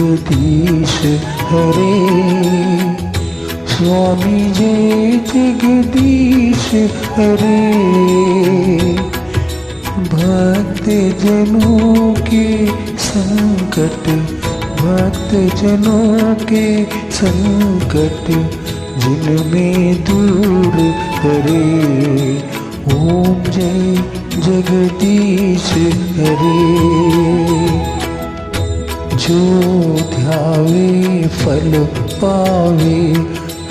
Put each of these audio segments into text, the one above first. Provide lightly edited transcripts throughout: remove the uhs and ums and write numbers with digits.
जगदीश हरे। स्वामी जय जगदीश हरे। भक्त जनों के संकट, भक्त जनों के संकट जिनमें दूर करे। ओम जय जगदीश हरे। जो ध्यावे फल पावे,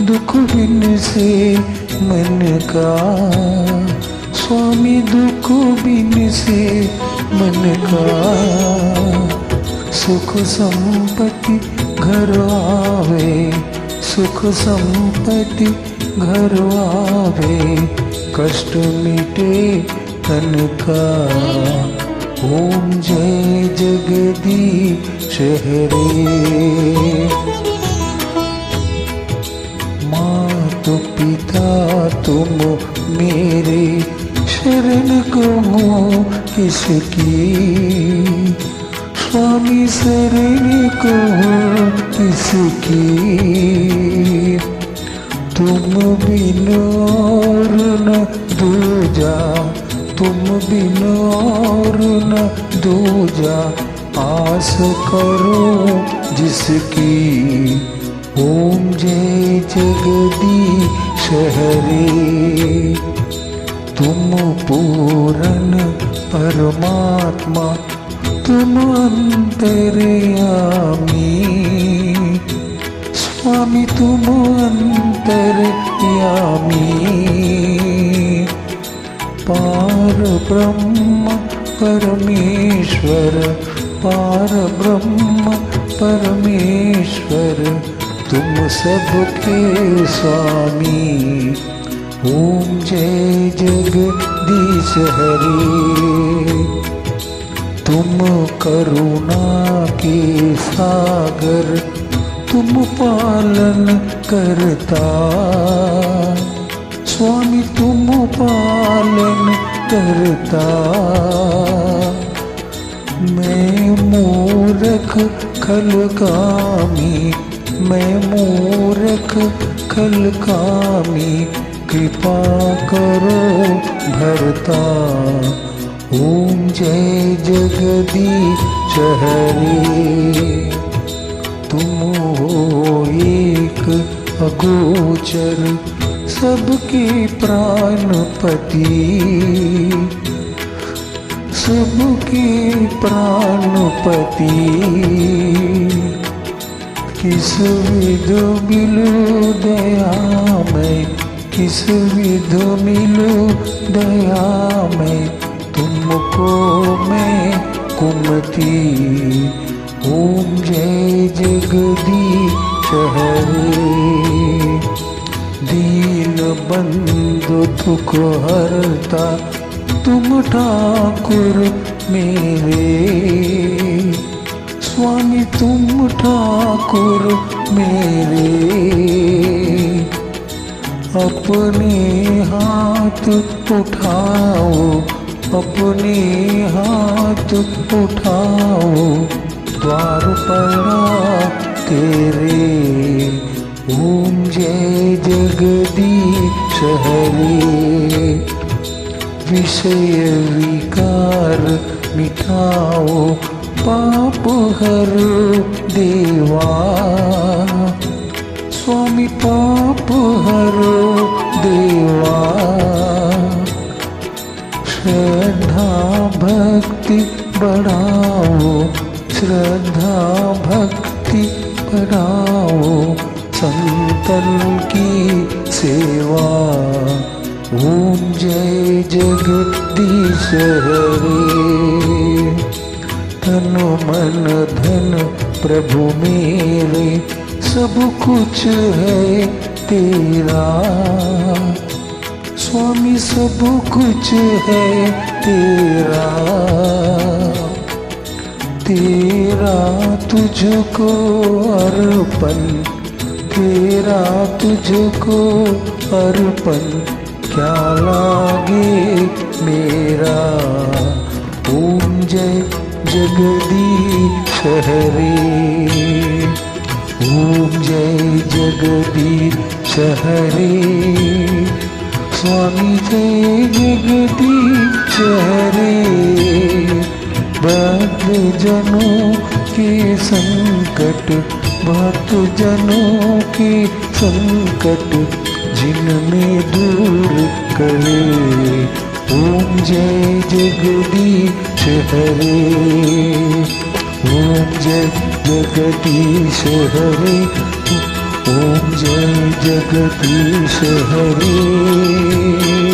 दुख बिन से मन का। स्वामी दुख बिन से मन का। सुख संपत्ति घर आवे, सुख संपत्ति घर आवे, कष्ट मिटे तन का। ओम जय जगदीश हरे। माता पिता तुम मेरे, शरण कहो किसकी। स्वामी शरण कहो किसकी। तुम बिन और न दूजा, तुम बिन और न दूजा, आस करो जिसकी। ओम जय जगदीश हरे। तुम पूर्ण परमात्मा, तुम अंतर्यामी। स्वामी तुम अंतर्यामी। पार ब्रह्म परमेश्वर, पार ब्रह्म परमेश्वर, तुम सबके स्वामी। ओम जय जगदीश हरे। तुम करुणा के सागर, तुम पालन करता। स्वामी तुम पालन करता। मैं मूर्ख खलकामी, मैं मूर्ख खलकामी, कृपा करो भरता। ओम जय जगदीश हरे। तुम हो एक अगोचर, सबके प्राणपति, सबके प्राणपति। किस विध मिलूं दया में, किस विध मिलूं दया में, तुमको मैं कुमति। ओम जय जगदीश हरे। दीन बंधु दुख हरता, तुम ठाकुर मेरे। स्वामी तुम ठाकुर मेरे। अपने हाथ उठाओ, अपने हाथ उठाओ, द्वार पड़ा तेरे। ओम जय जगदीश हरे। विषय विकार मिटाओ, पाप हर देवा। स्वामी पाप हरो देवा। श्रद्धा भक्ति बढ़ाओ, श्रद्धा भक्ति बढ़ाओ, संतन की सेवा। ओम जय जगदीश हरे। तन मन धन प्रभु मेरे, सब कुछ है तेरा। स्वामी सब कुछ है तेरा। तेरा तुझको अर्पण, तेरा तुझको अर्पण, क्या लागे मेरा। ओम जय जगदीश हरे। ओम जय जगदीश हरे। स्वामी जय जगदीश हरे। भक्त जनों के संकट, भक्त जनों के संकट जिनमें दूर करे। ओम जय जगदीश हरे। ओम जय जगदीश हरे। ओम जय जगदीश हरे।